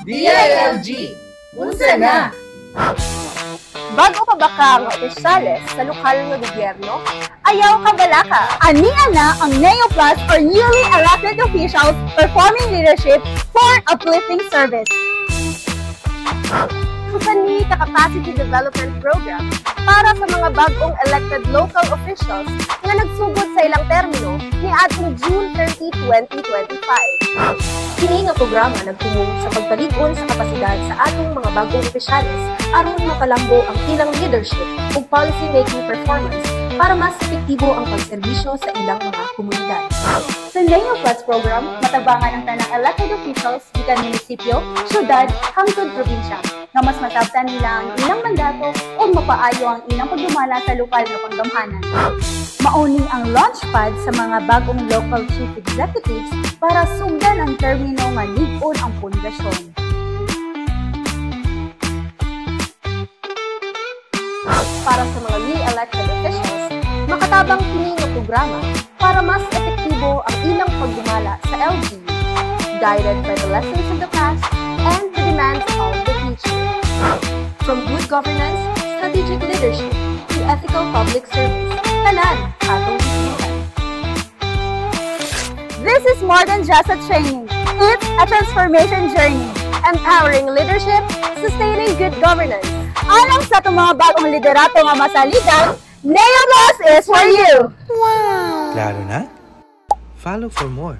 DILG, unsa na? Bago pa ba ka ang opisyales sa lokal nga gobyerno, ayaw ka balaka. Ania na ang NEO Plus or newly elected officials performing leadership for uplifting service. Kusanhi ka Capacity Development Program para sa mga bagong elected local officials nga nagsugod sa ilang termino ni atong June 30, 2025. Kini nga programa nagtumong sa pagpalig-on sa kapasidad sa atong mga bagong opisyales aron makalambo ang ilang leadership ug policy-making performance para mas epektibo ang pagserbisyo sa ilang mga komunidad. Sa NEO Plus program, matabangan ang tanang elected officials gikan munisipyo, syudad, hangtod probinsya nga mas matabtan nila ang ilang mandato o mapaayo ang ilang pagdumala sa lokal na panggamhanan. Mauning ang launchpad sa mga bagong local chief executives para sugdan ang termino nga lig-on ang pundasyon. Para sa mga newly elected officials, makatabang kini nga programa para mas epektibo ang ilang pagdumala sa LGU, guided by the lessons of the past and the demands of the future. From good governance, strategic leadership, to ethical public service, tanan atong isipan. This is more than just a training. It's a transformation journey, empowering leadership, sustaining good governance. Alang sa itong mga bagong liderato nga masaligan, NEO Plus is for you! Klaro na? Follow for more.